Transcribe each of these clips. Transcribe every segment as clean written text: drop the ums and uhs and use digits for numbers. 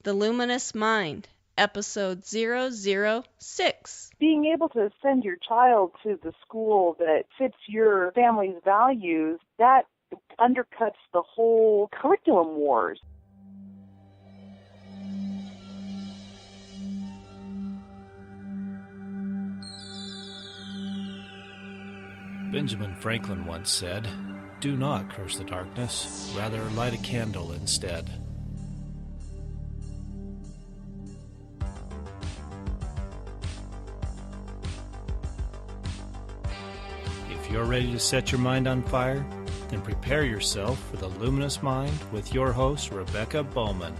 The Luminous Mind, Episode 006. Being able to send your child to the school that fits your family's values, that undercuts the whole curriculum wars. Benjamin Franklin once said, "Do not curse the darkness, rather light a candle instead." If you're ready to set your mind on fire, then prepare yourself for the Luminous Mind with your host, Rebecca Bowman.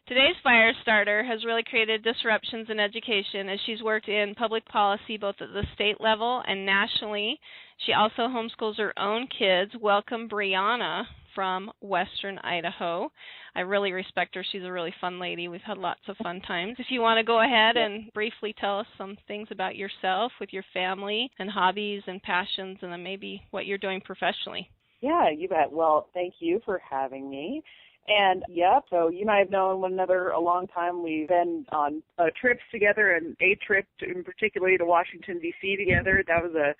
Today's fire starter has really created disruptions in education as she's worked in public policy both at the state level and nationally. She also homeschools her own kids. Welcome, Briana from Western Idaho. I really respect her. She's a really fun lady. We've had lots of fun times. If you want to go ahead and briefly tell us some things about yourself with your family and hobbies and passions, and then maybe what you're doing professionally. Yeah, you bet. Well, thank you for having me. And, so you and I have known one another a long time. We've been on trips together, and a trip in particular to Washington, D.C. together. That was a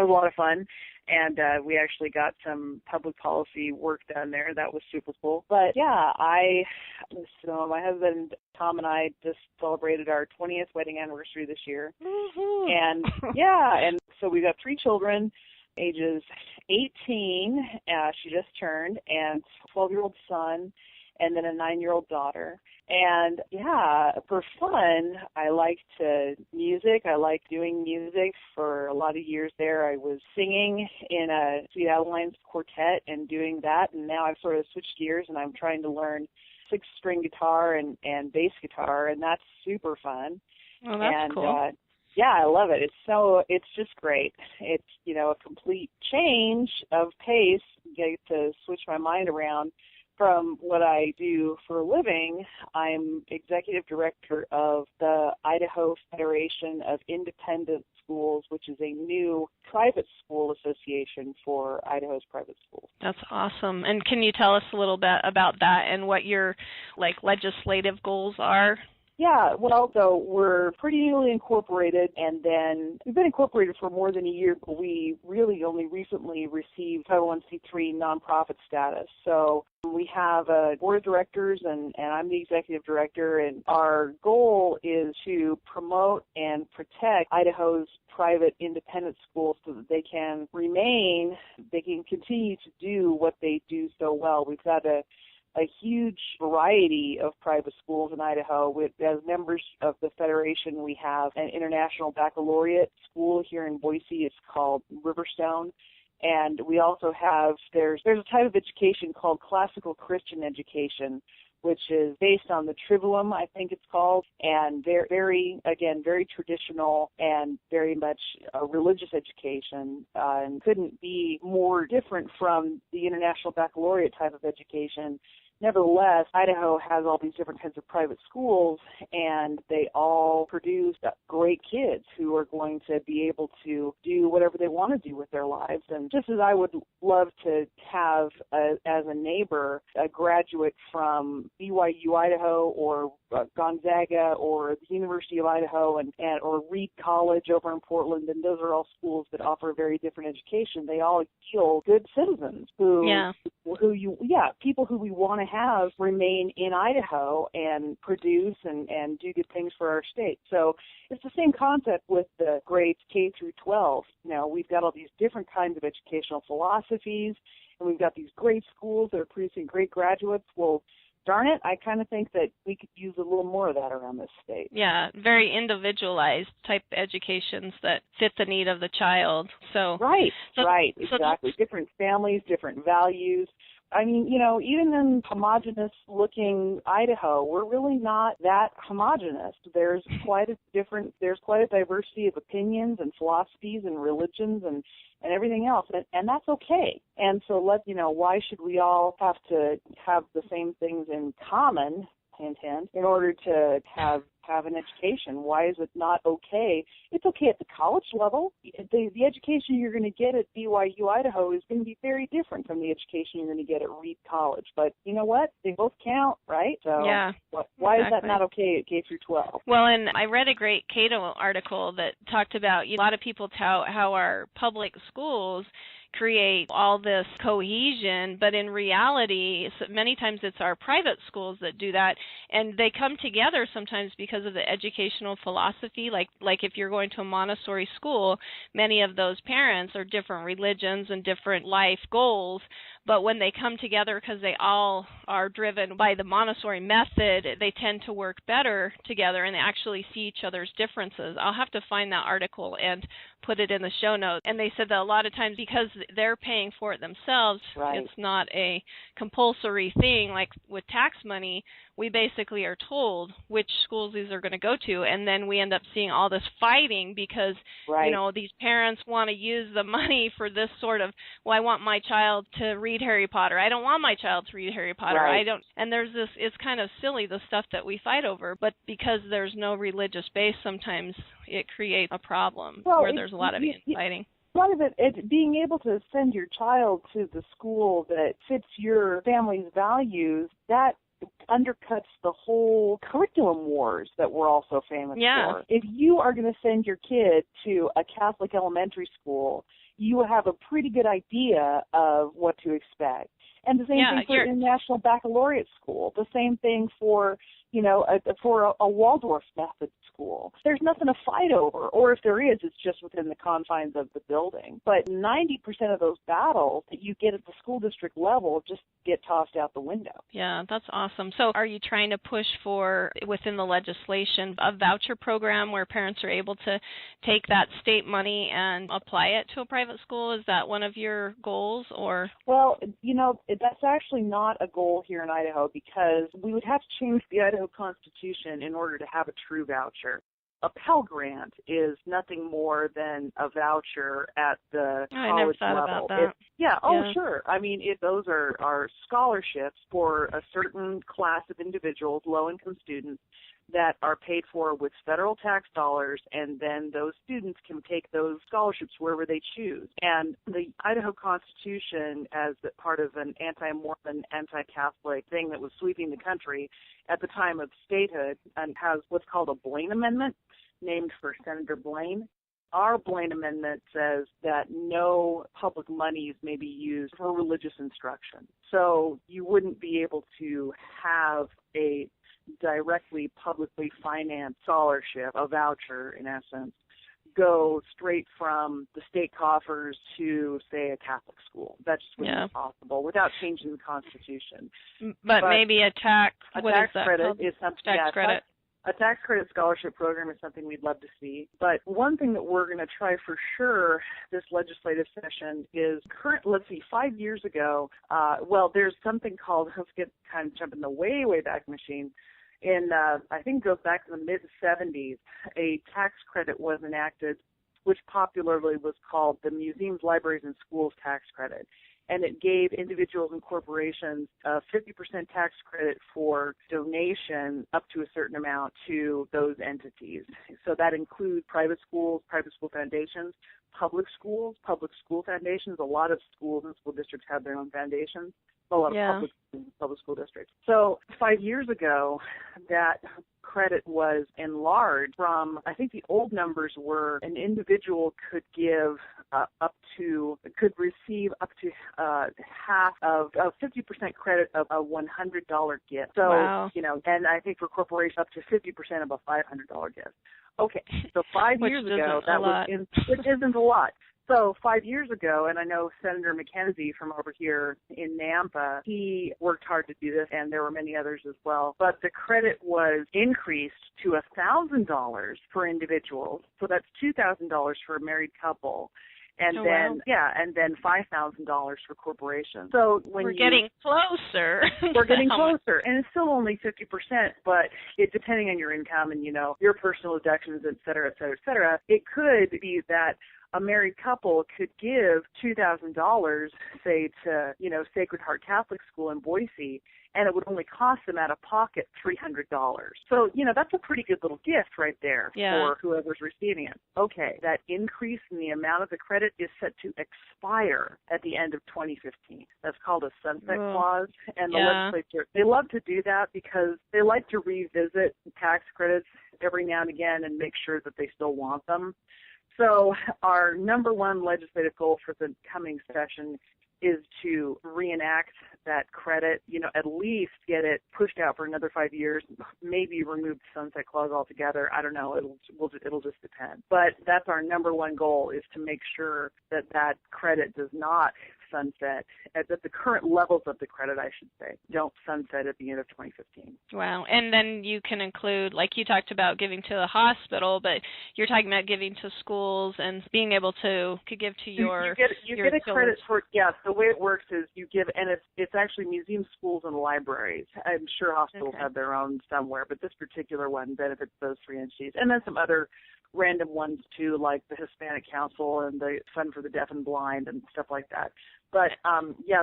lot of fun. And we actually got some public policy work done there. That was super cool. But, my husband Tom and I just celebrated our 20th wedding anniversary this year. Woo-hoo. And, and so we've got 3 children. Ages 18, she just turned, and 12-year-old son, and then a 9-year-old daughter. And, for fun, I like music. I like doing music. For a lot of years there, I was singing in a Sweet Adelines quartet and doing that, and now I've sort of switched gears, and I'm trying to learn 6-string guitar and bass guitar, and that's super fun. Oh, that's cool. I love it. It's just great. It's, a complete change of pace. Get to switch my mind around from what I do for a living. I'm executive director of the Idaho Federation of Independent Schools, which is a new private school association for Idaho's private schools. That's awesome. And can you tell us a little bit about that and what your legislative goals are? Yeah, so we're pretty newly incorporated, and then we've been incorporated for more than a year, but we really only recently received 501c3 nonprofit status. So we have a board of directors, and I'm the executive director, and our goal is to promote and protect Idaho's private independent schools so that they can continue to do what they do so well. We've got a huge variety of private schools in Idaho. As members of the Federation, we have an international baccalaureate school here in Boise. It's called Riverstone. And we also have, there's a type of education called classical Christian education, which is based on the Trivium, I think it's called, and very traditional and very much a religious education, and couldn't be more different from the international baccalaureate type of education. Nevertheless, Idaho has all these different kinds of private schools, and they all produce great kids who are going to be able to do whatever they want to do with their lives. And just as I would love to have, as a neighbor, a graduate from BYU, Idaho, or Gonzaga, or the University of Idaho, or Reed College over in Portland, and those are all schools that offer a very different education. They all yield good citizens people who we want to have remain in Idaho and produce and do good things for our state. So it's the same concept with the grades K through 12. We've got all these different kinds of educational philosophies, and we've got these great schools that are producing great graduates. Well, darn it, I kind of think that we could use a little more of that around this state. Yeah, very individualized type educations that fit the need of the child. Exactly. Different families, different values. I mean, even in homogenous-looking Idaho, we're really not that homogenous. There's quite a diversity of opinions and philosophies and religions and everything else, and that's okay. And so why should we all have to have the same things in common? hint, hint, in order to have an education. Why is it not okay? It's okay at the college level. The education you're going to get at BYU, Idaho is going to be very different from the education you're going to get at Reed College. But you know what? They both count, right? So yeah, why exactly. is that not okay at K through 12? Well, and I read a great Cato article that talked about a lot of people tout how our public schools create all this cohesion, but in reality, many times it's our private schools that do that, and they come together sometimes because of the educational philosophy. Like if you're going to a Montessori school, many of those parents are different religions and different life goals, but when they come together because they all are driven by the Montessori method, they tend to work better together and they actually see each other's differences. I'll have to find that article and put it in the show notes. And they said that a lot of times because they're paying for it themselves, right. It's not a compulsory thing. Like with tax money, we basically are told which schools these are going to go to, and then we end up seeing all this fighting because, right. These parents want to use the money for this sort of, well, I want my child to read Harry Potter. I don't want my child to read Harry Potter. Right. And there's this, it's kind of silly, the stuff that we fight over, but because there's no religious base, sometimes it creates a problem where there's a lot of infighting. Part of it, being able to send your child to the school that fits your family's values, that undercuts the whole curriculum wars that we're also famous for. If you are going to send your kid to a Catholic elementary school, you have a pretty good idea of what to expect. And the same thing for international baccalaureate school. The same thing for, for a Waldorf method school. There's nothing to fight over, or if there is, it's just within the confines of the building. But 90% of those battles that you get at the school district level just get tossed out the window. Yeah, that's awesome. So are you trying to push for, within the legislation, a voucher program where parents are able to take that state money and apply it to a private school? Is that one of your goals? Or? Well, that's actually not a goal here in Idaho because we would have to change the Idaho Constitution in order to have a true voucher. A Pell Grant is nothing more than a voucher at the college level. Sure. I mean, those are scholarships for a certain class of individuals, low-income students, that are paid for with federal tax dollars, and then those students can take those scholarships wherever they choose. And the Idaho Constitution, as part of an anti-Mormon, anti-Catholic thing that was sweeping the country at the time of statehood, and has what's called a Blaine Amendment, named for Senator Blaine. Our Blaine Amendment says that no public monies may be used for religious instruction. So you wouldn't be able to have a directly publicly financed scholarship, a voucher in essence, go straight from the state coffers to, say, a Catholic school. That just wouldn't be possible without changing the Constitution. But maybe a tax credit is something. Tax credit. A tax credit scholarship program is something we'd love to see. But one thing that we're going to try for sure this legislative session is 5 years ago, there's something called, let's get kind of jumping the way back machine. I think it goes back to the mid-'70s, a tax credit was enacted, which popularly was called the Museums, Libraries, and Schools Tax Credit. And it gave individuals and corporations a 50% tax credit for donation up to a certain amount to those entities. So that includes private schools, private school foundations, public schools, public school foundations. A lot of schools and school districts have their own foundations. A lot of public school districts. So 5 years ago, that credit was enlarged from, I think the old numbers were an individual could give could receive up to half of 50% credit of a $100 gift. So, and I think for corporations up to 50% of a $500 gift. Okay, so 5 years ago, which isn't a lot. So 5 years ago, and I know Senator McKenzie from over here in Nampa, he worked hard to do this, and there were many others as well. But the credit was increased to $1,000 for individuals. So that's $2,000 for a married couple. And then $5,000 for corporations. So when we're getting closer. We're getting closer, and it's still only 50%. But depending on your income and your personal deductions, et cetera, et cetera, et cetera, it could be that a married couple could give $2,000, say, to, Sacred Heart Catholic School in Boise, and it would only cost them out of pocket $300. So, that's a pretty good little gift right there for whoever's receiving it. Okay, that increase in the amount of the credit is set to expire at the end of 2015. That's called a sunset clause, and the legislature, they love to do that because they like to revisit tax credits every now and again and make sure that they still want them. So our number one legislative goal for the coming session is to reenact that credit, at least get it pushed out for another 5 years, maybe remove the sunset clause altogether. I don't know. It'll just depend. But that's our number one goal, is to make sure that that credit does not sunset, that the current levels of the credit, I should say, don't sunset at the end of 2015. Wow. And then you can include, like you talked about giving to the hospital, but you're talking about giving to schools and being able to give to your You get a credit for, the way it works is you give, and it's actually museums, schools, and libraries. I'm sure hospitals have their own somewhere, but this particular one benefits those three entities. And then some other random ones too, like the Hispanic Council and the Fund for the Deaf and Blind and stuff like that. But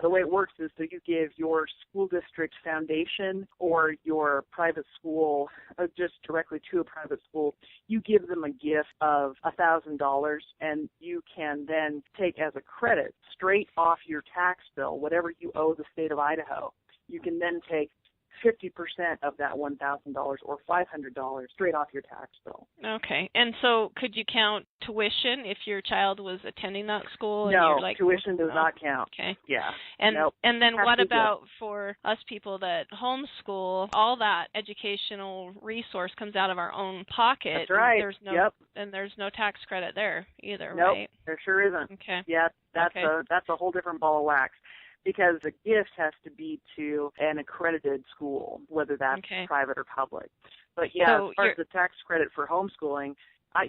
the way it works is that you give your school district foundation or your private school, just directly to a private school, you give them a gift of $1,000, and you can then take as a credit straight off your tax bill, whatever you owe the state of Idaho. You can then take 50% of that $1,000 or $500 straight off your tax bill. Okay. And so could you count tuition if your child was attending that school? And No, you're like, tuition does not count. Okay. Yeah. And nope. And then what about for us people that homeschool? All that educational resource comes out of our own pocket. That's right. And there's no tax credit there either, nope, right? There sure isn't. Okay. Yeah, that's a whole different ball of wax. Because the gift has to be to an accredited school, whether that's private or public. But as far as the tax credit for homeschooling,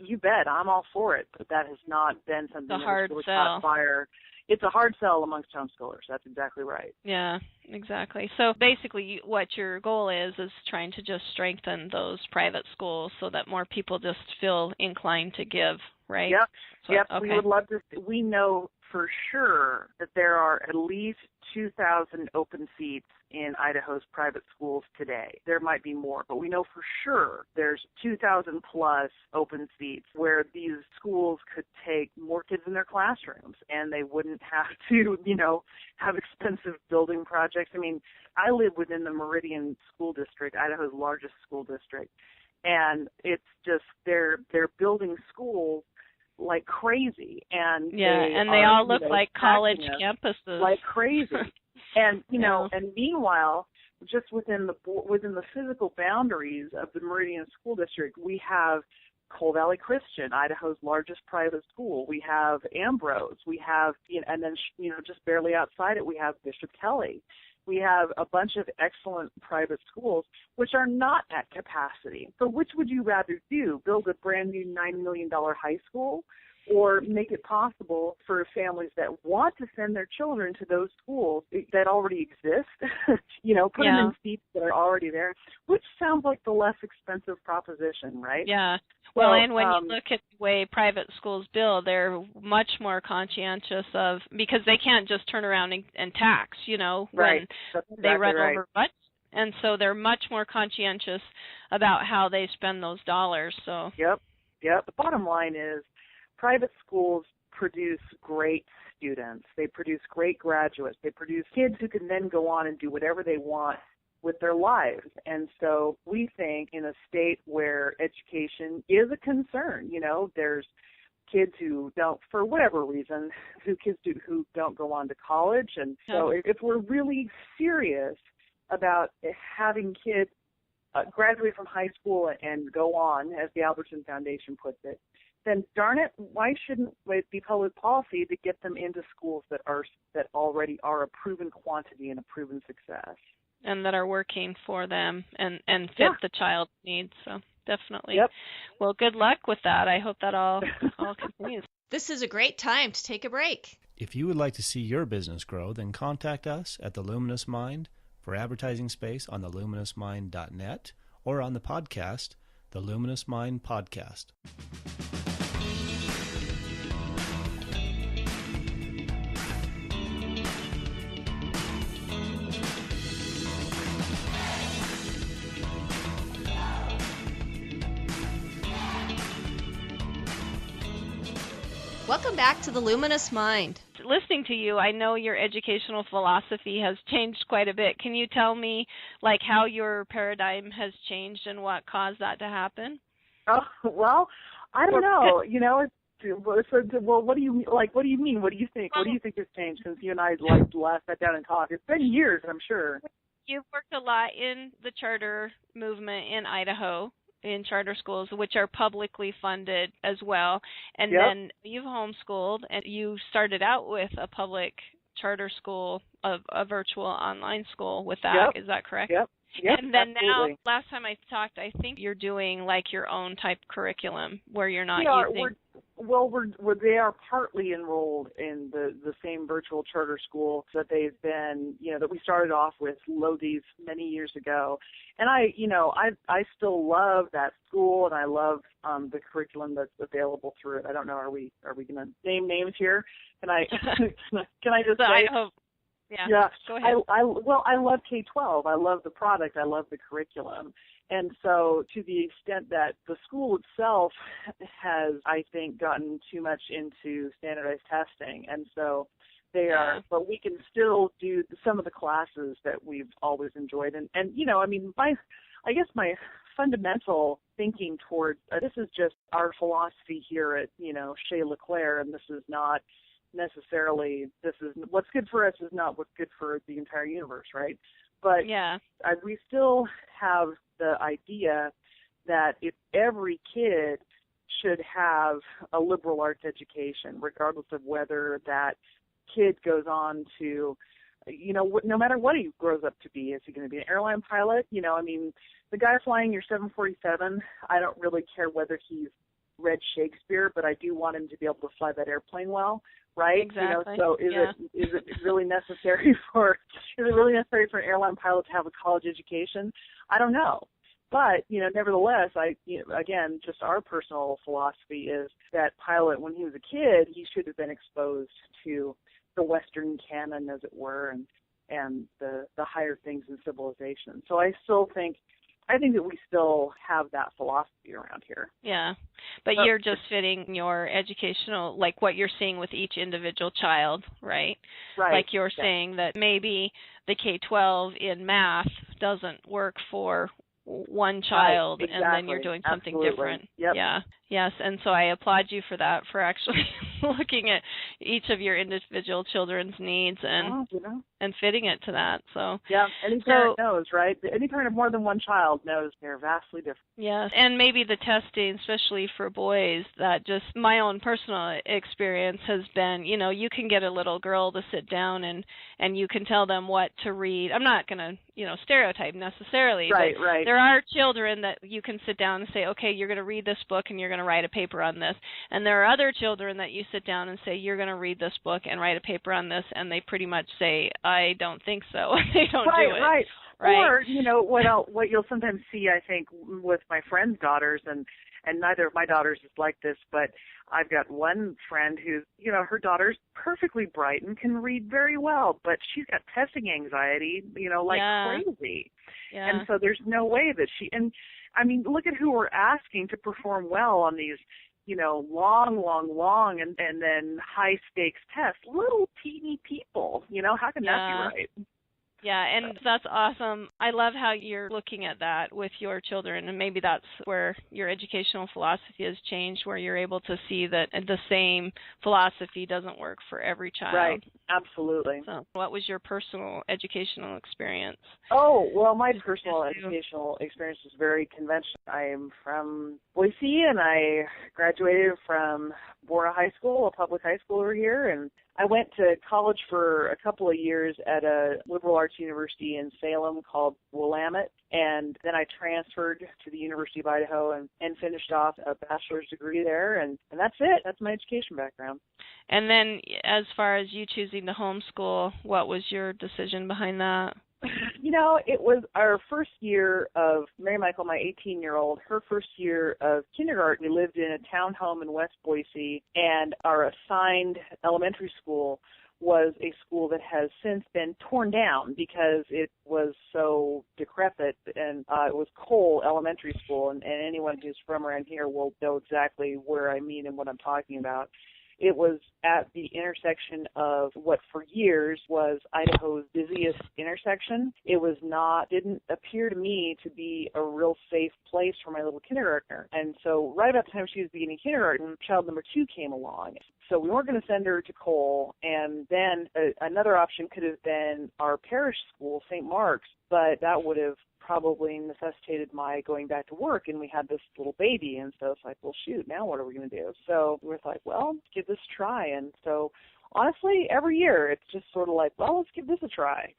you bet, I'm all for it. But that has not been something that has really caught fire. It's a hard sell amongst homeschoolers. That's exactly right. Yeah, exactly. So basically what your goal is trying to just strengthen those private schools so that more people just feel inclined to give, right? Yep. So, yep. Okay. We would love to. We know for sure that there are at least 2,000 open seats in Idaho's private schools today. There might be more, but we know for sure there's 2,000 plus open seats where these schools could take more kids in their classrooms, and they wouldn't have to, have expensive building projects. I mean, I live within the Meridian School District, Idaho's largest school district, and it's just they're building schools like crazy, and they all look like college campuses, like crazy. And and meanwhile, just within the physical boundaries of the Meridian School District, we have Coal Valley Christian, Idaho's largest private school. We have Ambrose. We have, and then just barely outside it, we have Bishop Kelly. We have a bunch of excellent private schools which are not at capacity. So which would you rather do? Build a brand new $9 million high school, or make it possible for families that want to send their children to those schools that already exist, put them in seats that are already there, which sounds like the less expensive proposition, right? Yeah. Well, and when you look at the way private schools build, they're much more conscientious of, because they can't just turn around and tax, right. when they run over budget. And so they're much more conscientious about how they spend those dollars. So. Yep. The bottom line is, private schools produce great students. They produce great graduates. They produce kids who can then go on and do whatever they want with their lives. And so we think in a state where education is a concern, there's kids who don't, for whatever reason, who don't go on to college. And so if we're really serious about having kids graduate from high school and go on, as the Albertson Foundation puts it, then darn it, why shouldn't it be public policy to get them into schools that already are a proven quantity and a proven success, and that are working for them and fit the child's needs? So definitely. Yep. Well, good luck with that. I hope that all continues. This is a great time to take a break. If you would like to see your business grow, then contact us at The Luminous Mind for advertising space on theluminousmind.net or on the podcast, The Luminous Mind Podcast. Welcome back to the Luminous Mind. Listening to you, I know your educational philosophy has changed quite a bit. Can you tell me, like, how your paradigm has changed and what caused that to happen? Oh, well, I don't know. You know, well, what do you mean? Like, what do you mean? What do you think? What do you think has changed since you and I last sat down and talked? It's been years, I'm sure. You've worked a lot in the charter movement in Idaho, in charter schools, which are publicly funded as well. And then you've homeschooled, and you started out with a public charter school, a virtual online school with that. Is that correct? Yep. And then absolutely. now, last time I talked, I think you're doing like your own type curriculum where you're not using. They are partly enrolled in the same virtual charter school that they've been, that we started off with Lothi's many years ago. And I still love that school, and I love the curriculum that's available through it. I don't know, are we going to name names here? Can I just say? I hope. Yeah. Go ahead. I love K-12. I love the product. I love the curriculum. And so to the extent that the school itself has, I think, gotten too much into standardized testing. And so they are, but we can still do some of the classes that we've always enjoyed. And I guess my fundamental thinking towards, this is just our philosophy here at, Chez LeClaire, and this is not necessarily, what's good for us is not what's good for the entire universe, right? But we still have the idea that if every kid should have a liberal arts education, regardless of whether that kid goes on to, no matter what he grows up to be. Is he going to be an airline pilot? The guy flying your 747, I don't really care whether he's read Shakespeare, but I do want him to be able to fly that airplane well, right? Exactly. So is it really necessary for an airline pilot to have a college education? I don't know. But, nevertheless, again, just our personal philosophy is that pilot, when he was a kid, he should have been exposed to the Western canon, as it were, and the higher things in civilization. So I think that we still have that philosophy around here. Yeah, but you're just fitting your educational, like what you're seeing with each individual child, right? Right. Like you're saying that maybe the K-12 in math doesn't work for one child, right, exactly. And then you're doing something different. Yep. Yeah. Yes, and so I applaud you for that, for actually looking at each of your individual children's needs and fitting it to that. So any parent knows, right? Any parent of more than one child knows they're vastly different. Yes, and maybe the testing, especially for boys, that just my own personal experience has been, you can get a little girl to sit down and you can tell them what to read. I'm not going to, stereotype necessarily, right, but right. There are children that you can sit down and say, okay, you're going to read this book and you're going to write a paper on this. And there are other children that you sit down and say, you're going to read this book and write a paper on this, and they pretty much say, I don't think so. They don't do it. Right. Right. Or, what you'll sometimes see, I think, with my friends' daughters, and neither of my daughters is like this, but I've got one friend who's, her daughter's perfectly bright and can read very well, but she's got testing anxiety, crazy. Yeah. And so there's no way that look at who we're asking to perform well on these, long, and then high stakes tests. Little teeny people, how can that be right? Yeah, and that's awesome. I love how you're looking at that with your children, and maybe that's where your educational philosophy has changed, where you're able to see that the same philosophy doesn't work for every child. Right, absolutely. So what was your personal educational experience? Oh, well, my personal educational experience is very conventional. I am from Boise, and I graduated from Bora High School, a public high school over here, and I went to college for a couple of years at a liberal arts university in Salem called Willamette, and then I transferred to the University of Idaho and finished off a bachelor's degree there, and that's it. That's my education background. And then as far as you choosing to homeschool, what was your decision behind that? It was our first year of Mary Michael, my 18-year-old, her first year of kindergarten. We lived in a townhome in West Boise, and our assigned elementary school was a school that has since been torn down because it was so decrepit, and it was Cole Elementary School, and anyone who's from around here will know exactly where I mean and what I'm talking about. It was at the intersection of what for years was Idaho's busiest intersection. It was not, didn't appear to me to be a real safe place for my little kindergartner. And so right about the time she was beginning kindergarten, child number 2 came along. So we weren't going to send her to Cole, and then another option could have been our parish school, St. Mark's, but that would have probably necessitated my going back to work, and we had this little baby, and so it's like, well, shoot, now what are we going to do? So we were like, well, let's give this a try. And so honestly, every year it's just sort of like, well, let's give this a try.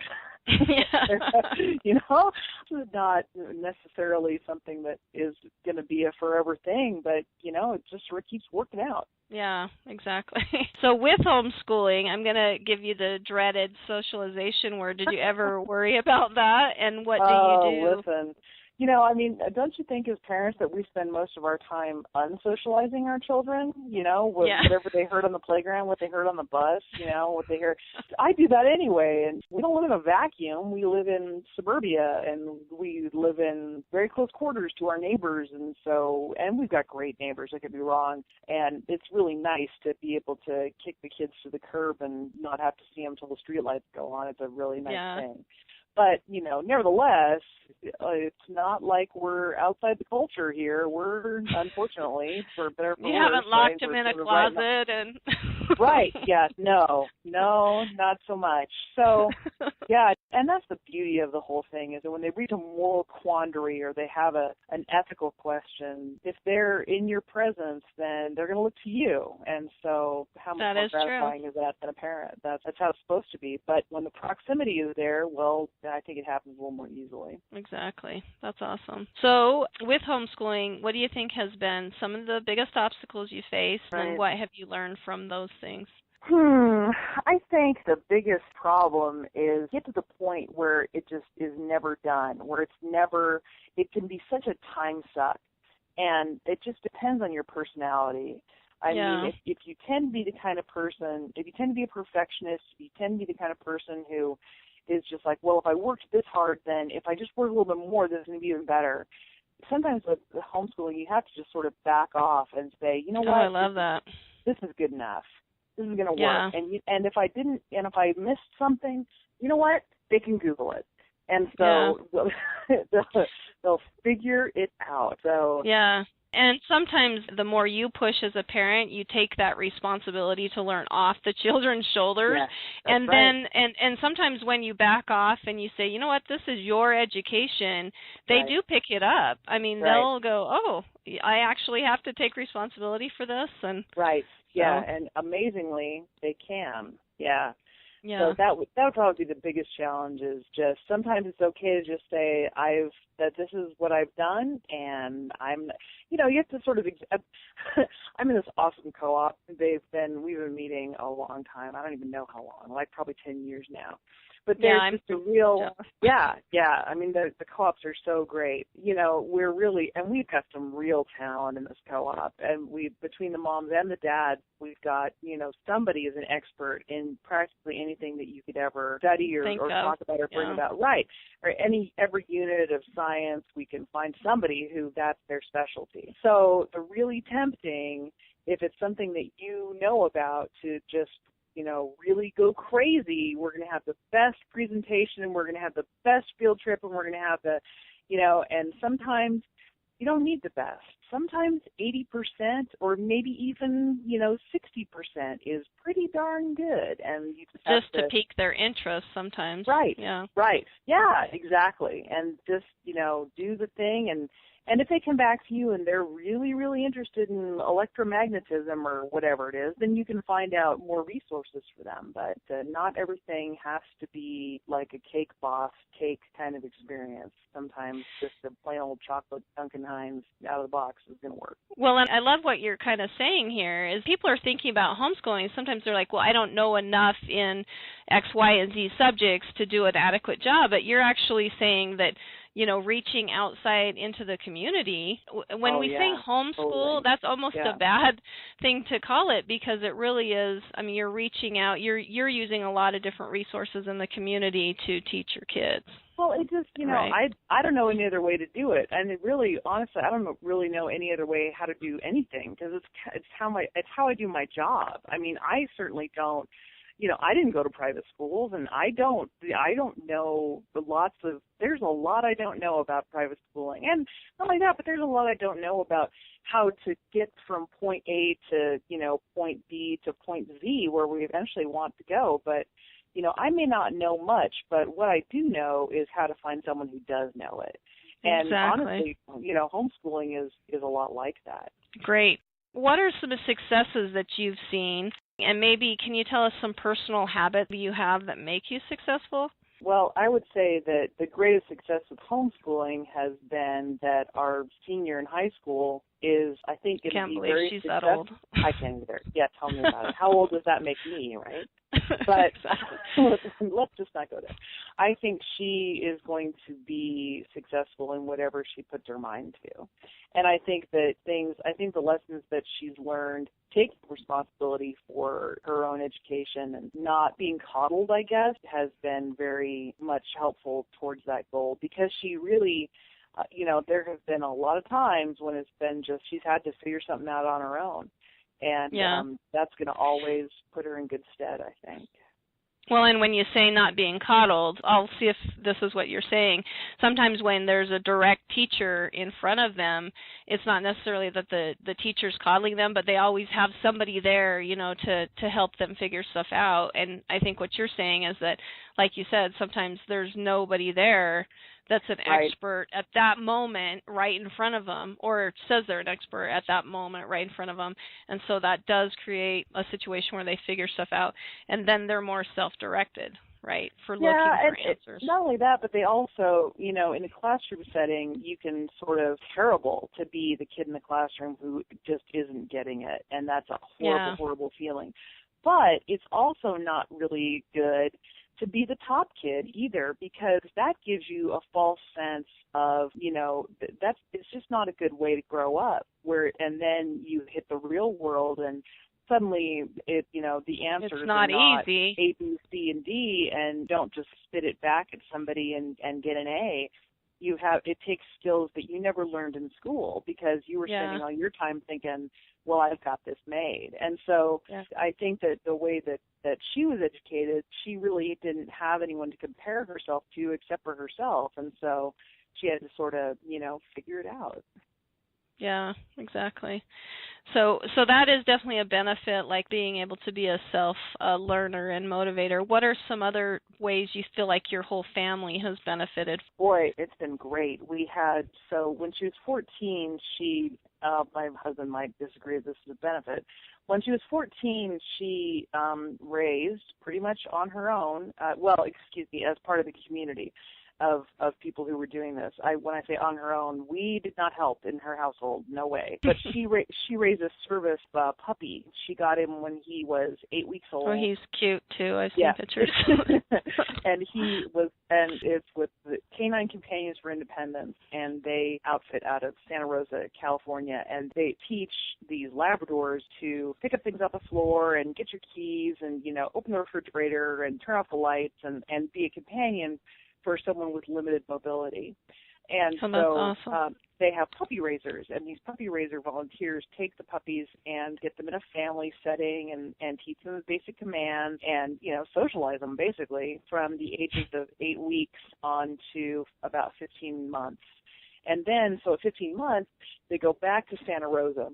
You know, it's not necessarily something that is going to be a forever thing, but, you know, it just sort of keeps working out. Yeah, exactly. So with homeschooling, I'm going to give you the dreaded socialization word. Did you ever worry about that? And what do you do? Listen. You know, I mean, don't you think as parents that we spend most of our time unsocializing our children, you know, whatever they heard on the playground, what they heard on the bus, you know, what they hear. I do that anyway, and we don't live in a vacuum. We live in suburbia, and we live in very close quarters to our neighbors, and we've got great neighbors, I could be wrong, and it's really nice to be able to kick the kids to the curb and not have to see them till the streetlights go on. It's a really nice thing. But, you know, nevertheless, it's not like we're outside the culture here. We're, unfortunately, for better or for worse. You haven't locked them in a closet and... Right, yeah, no, not so much. So, yeah, and that's the beauty of the whole thing is that when they reach a moral quandary or they have an ethical question, if they're in your presence, then they're going to look to you. And so how much more gratifying is that than a parent? That's how it's supposed to be. But when the proximity is there, well, I think it happens a little more easily. Exactly. That's awesome. So with homeschooling, what do you think has been some of the biggest obstacles you faced, and what have you learned from those things? I think the biggest problem is get to the point where it just is never done, where it can be such a time suck, and it just depends on your personality. I mean, if you tend to be the kind of person, if you tend to be a perfectionist, if you tend to be the kind of person who is just like, well, if I worked this hard, then if I just work a little bit more, this is going to be even better. Sometimes with homeschooling, you have to just sort of back off and say, you know what? I love that. This is good enough. This is going to work. And if I missed something, you know what? They can Google it. And so they'll figure it out. So And sometimes the more you push as a parent, you take that responsibility to learn off the children's shoulders. Yeah, and then and sometimes when you back off and you say, you know what, this is your education, they do pick it up. I mean, they'll go, oh, I actually have to take responsibility for this. And and amazingly, they can. So that would probably be the biggest challenge, is just sometimes it's okay to just say that this is what I've done, and you have to sort of I'm in this awesome co-op. We've been meeting a long time. I don't even know how long, like probably 10 years now. But there's just a real, I mean, the co-ops are so great. You know, we've got some real talent in this co-op. And between the moms and the dads, we've got, somebody is an expert in practically anything that you could ever study or talk about or bring about. Right. Or every unit of science, we can find somebody who that's their specialty. So it's really tempting, if it's something that you know about, to just really go crazy. We're going to have the best presentation, and we're going to have the best field trip, and we're going to have and sometimes you don't need the best. Sometimes 80% or maybe even, 60% is pretty darn good. And you just to pique their interest sometimes. Right. Yeah. Right. Yeah, exactly. And just, do the thing. And if they come back to you and they're really, really interested in electromagnetism or whatever it is, then you can find out more resources for them. But not everything has to be like a cake boss cake kind of experience. Sometimes just a plain old chocolate Duncan Hines out of the box is going to work. Well, and I love what you're kind of saying here is people are thinking about homeschooling. Sometimes they're like, well, I don't know enough in X, Y, and Z subjects to do an adequate job. But you're actually saying that reaching outside into the community. When we say homeschool, totally. that's almost a bad thing to call it, because it really is. I mean, you're reaching out. You're using a lot of different resources in the community to teach your kids. Well, it just, right. I don't know any other way to do it, and it really, honestly, I don't really know any other way how to do anything, because it's how I do my job. I mean, I certainly don't. I didn't go to private schools, and I don't know there's a lot I don't know about private schooling. And not only that, but there's a lot I don't know about how to get from point A to, point B to point Z, where we eventually want to go. But, I may not know much, but what I do know is how to find someone who does know it. And exactly. Honestly, homeschooling is a lot like that. Great. What are some successes that you've seen? And maybe can you tell us some personal habits you have that make you successful? Well, I would say that the greatest success with homeschooling has been that our senior in high school is, I think, going to be very she's successful. That old. I can't either. Yeah, tell me about it. How old does that make me, right? But let's just not go there. I think she is going to be successful in whatever she puts her mind to. And I think the lessons that she's learned, taking responsibility for her own education and not being coddled, I guess, has been very much helpful towards that goal, because she really, there have been a lot of times when it's been just she's had to figure something out on her own. And that's going to always put her in good stead, I think. Well, and when you say not being coddled, I'll see if this is what you're saying. Sometimes when there's a direct teacher in front of them, it's not necessarily that the teacher's coddling them, but they always have somebody there, to help them figure stuff out. And I think what you're saying is that, like you said, sometimes there's nobody there that's an expert at that moment right in front of them, or says they're an expert at that moment right in front of them. And so that does create a situation where they figure stuff out, and then they're more self-directed, right, for looking for answers. Not only that, but they also, in a classroom setting, you can sort of terrible to be the kid in the classroom who just isn't getting it, and that's a horrible, horrible feeling. But it's also not really good to be the top kid either, because that gives you a false sense of, it's just not a good way to grow up, and then you hit the real world and suddenly the answers are not easy. A, B, C, and D, and don't just spit it back at somebody and get an A. It takes skills that you never learned in school, because you were spending all your time thinking, well, I've got this made. And so I think that the way that she was educated, she really didn't have anyone to compare herself to except for herself. And so she had to sort of, figure it out. Yeah, exactly. So that is definitely a benefit, like being able to be a self-learner and motivator. What are some other ways you feel like your whole family has benefited? Boy, it's been great. So when she was 14, my husband might disagree if this is a benefit. When she was 14, she raised pretty much on her own, as part of the community of people who were doing this. When I say on her own, we did not help in her household, no way. But she raised a service puppy. She got him when he was 8 weeks old. Oh, he's cute too. I've seen pictures. And it's with the Canine Companions for Independence, and they outfit out of Santa Rosa, California, and they teach these Labradors to pick up things off the floor and get your keys and, open the refrigerator and turn off the lights and be a companion for someone with limited mobility. And awesome. They have puppy raisers, and these puppy raiser volunteers take the puppies and get them in a family setting and teach them the basic commands and, socialize them basically from the ages of 8 weeks on to about 15 months. And then, so at 15 months, they go back to Santa Rosa.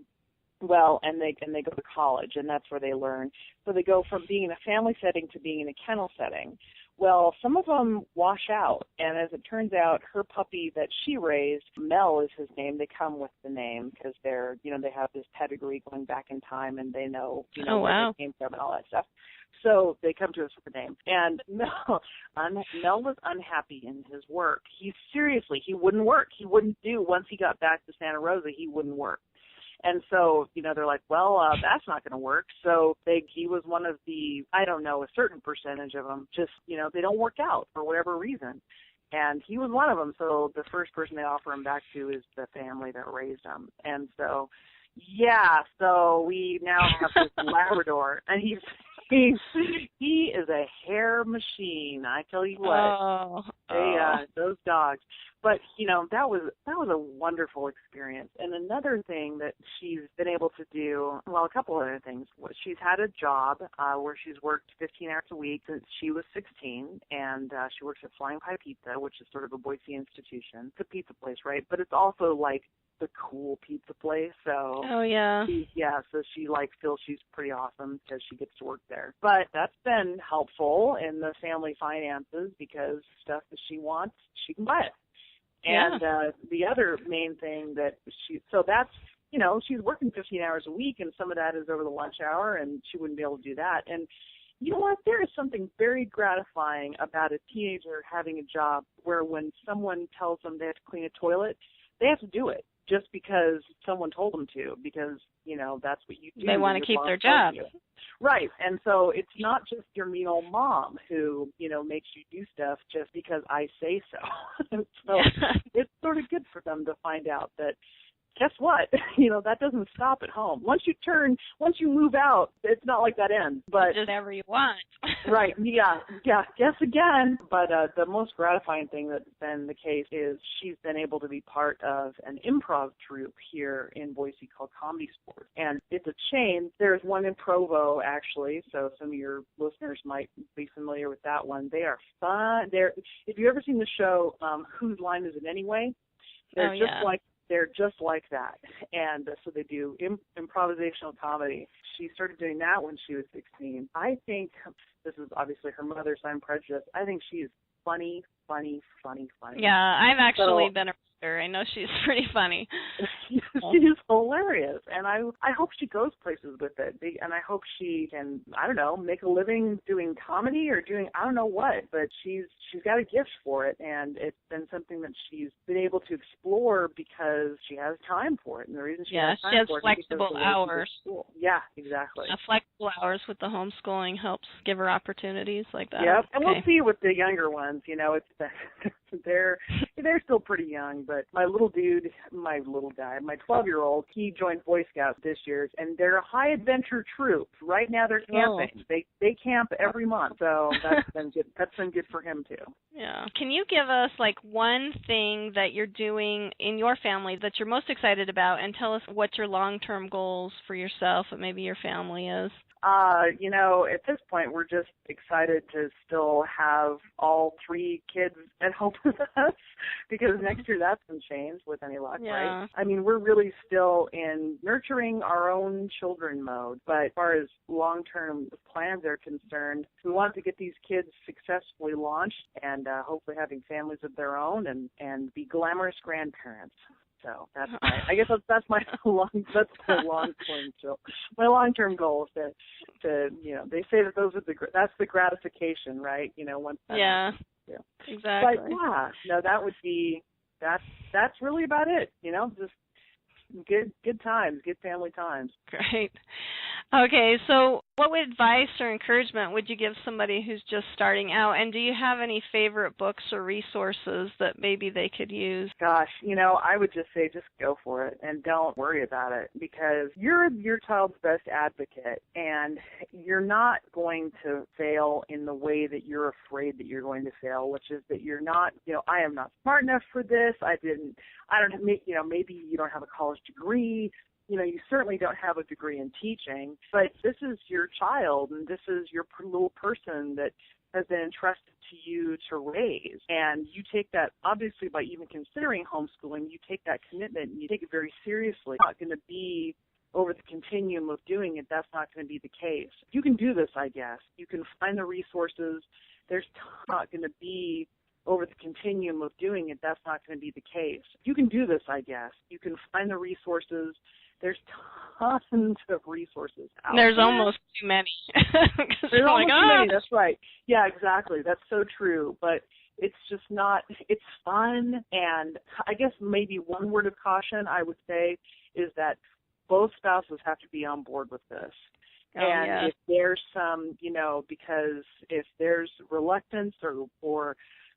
Well, and they go to college, and that's where they learn. So they go from being in a family setting to being in a kennel setting. Well, some of them wash out, and as it turns out, her puppy that she raised, Mel is his name. They come with the name because they're, they have this pedigree going back in time, and they know, where they came from and all that stuff. So they come to us with a name. And Mel was unhappy in his work. He wouldn't work. He wouldn't do, once he got back to Santa Rosa, he wouldn't work. And so, they're like, well, that's not going to work. So he was one of the, I don't know, a certain percentage of them just, they don't work out for whatever reason. And he was one of them. So the first person they offer him back to is the family that raised him. And so, yeah, so we now have this Labrador, and he is a hair machine. I tell you what, those dogs. But that was a wonderful experience. And another thing that she's been able to do, well, a couple other things. She's had a job where she's worked 15 hours a week since she was 16, and she works at Flying Pie Pizza, which is sort of a Boise institution. It's a pizza place, right? But it's also like the cool pizza place. So so she feels she's pretty awesome because she gets to work there. But that's been helpful in the family finances because stuff that she wants, she can buy it. And the other main thing that that's, she's working 15 hours a week, and some of that is over the lunch hour, and she wouldn't be able to do that. And you know what? There is something very gratifying about a teenager having a job where when someone tells them they have to clean a toilet, they have to do it just because someone told them to, because, that's what you do. They want to keep their job. Right. And so it's not just your mean old mom who, makes you do stuff just because I say so. So it's sort of good for them to find out that, guess what? That doesn't stop at home. Once you move out, it's not like that ends. But just whatever you want. Right. Yeah. Guess again. But the most gratifying thing that's been the case is she's been able to be part of an improv troupe here in Boise called Comedy Sports. And it's a chain. There's one in Provo, actually, so some of your listeners might be familiar with that one. They are fun. If you've ever seen the show Whose Line Is It Anyway? They're just like that. And so they do improvisational comedy. She started doing that when she was 16. I think, this is obviously her mother, so I'm prejudiced, I think she is funny. Yeah, I've actually been around her. I know she's pretty funny. She's hilarious, and I hope she goes places with it, and I hope she can, I don't know, make a living doing comedy or doing I don't know what, but she's got a gift for it, and it's been something that she's been able to explore because she has time for it, and the reason she has time for it is because flexible hours. Yeah, exactly. Flexible hours with the homeschooling helps give her opportunities like that. Yep, and we'll see with the younger ones. It's they're still pretty young, but my little guy, my 12-year-old, he joined Boy Scouts this year, and they're a high adventure troop. Right now they're camping. They camp every month, so that's been good. That's been good for him too. Yeah. Can you give us one thing that you're doing in your family that you're most excited about, and tell us what your long-term goals for yourself and maybe your family is? At this point, we're just excited to still have all 3 kids at home with us because next year that's going to change with any luck, right? I mean, we're really still in nurturing our own children mode, but as far as long-term plans are concerned, we want to get these kids successfully launched and hopefully having families of their own and be glamorous grandparents. So that's that's my long-term goal is to they say that that's the gratification, right? Once that exactly. But that would be that's really about it. Just good times, good family times. Great. Okay, so what advice or encouragement would you give somebody who's just starting out? And do you have any favorite books or resources that maybe they could use? Gosh, I would just say just go for it and don't worry about it because you're your child's best advocate and you're not going to fail in the way that you're afraid that you're going to fail, which is that you're not, I am not smart enough for this. Maybe you don't have a college degree. You certainly don't have a degree in teaching, but this is your child and this is your little person that has been entrusted to you to raise. And you take that, obviously, by even considering homeschooling, you take that commitment and you take it very seriously. It's not going to be over the continuum of doing it. That's not going to be the case. You can do this, I guess. You can find the resources. There's not going to be over the continuum of doing it. That's not going to be the case. You can do this, I guess. You can find the resources. There's tons of resources out there. There's almost too many. There's almost too many, that's right. Yeah, exactly. That's so true. But it's just not, it's fun. And I guess maybe one word of caution I would say is that both spouses have to be on board with this. If there's some, because if there's reluctance or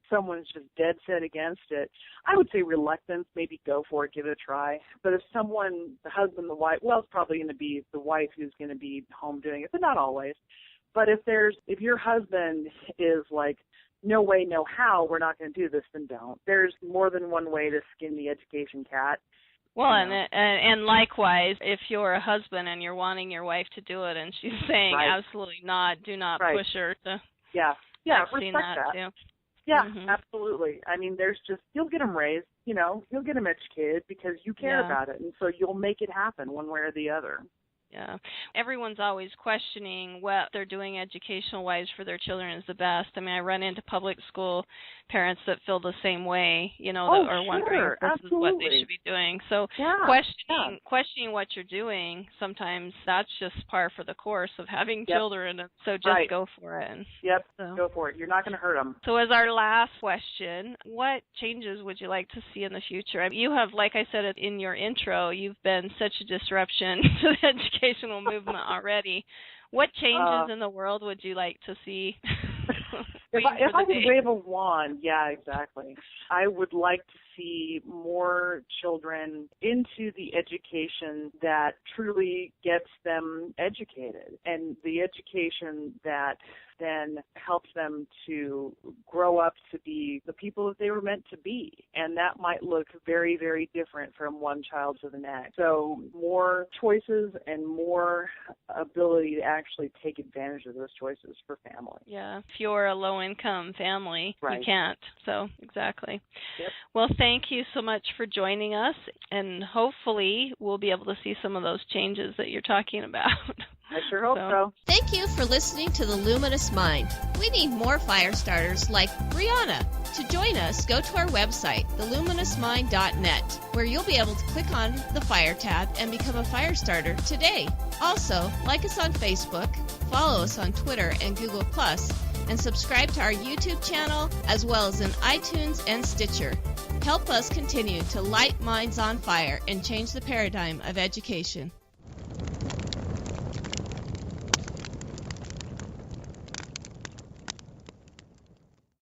someone's just dead set against it, I would say reluctance, maybe go for it, give it a try. But if someone, the husband, the wife, well, it's probably going to be the wife who's going to be home doing it, but not always. But if your husband is like, no way, no how, we're not going to do this, then don't. There's more than one way to skin the education cat. Well, and likewise, if you're a husband and you're wanting your wife to do it and she's saying absolutely not, do not push her to respect that. Too. Yeah, absolutely. I mean, you'll get them raised, you'll get them educated because you care about it, and so you'll make it happen one way or the other. Yeah. Everyone's always questioning what they're doing educational-wise for their children is the best. I mean, I run into public school parents that feel the same way, that are wondering if this is what they should be doing. So questioning what you're doing, sometimes that's just par for the course of having children. And so just go for it. Go for it. You're not going to hurt them. So as our last question, what changes would you like to see in the future? I mean, you have, like I said in your intro, you've been such a disruption to the educational movement already. What changes in the world would you like to see? If I could wave a wand, exactly. I would like to see more children into the education that truly gets them educated, and the education that then helps them to grow up to be the people that they were meant to be. And that might look very, very different from one child to the next. So more choices and more ability to actually take advantage of those choices for families. Yeah. If you're a low-income family, you can't. So, exactly. Yep. Well, thank you so much for joining us, and hopefully we'll be able to see some of those changes that you're talking about. I sure hope so. Thank you for listening to The Luminous Mind. We need more fire starters like Briana. To join us, go to our website, theluminousmind.net, where you'll be able to click on the Fire tab and become a fire starter today. Also, like us on Facebook, follow us on Twitter and Google+, and subscribe to our YouTube channel, as well as in iTunes and Stitcher. Help us continue to light minds on fire and change the paradigm of education.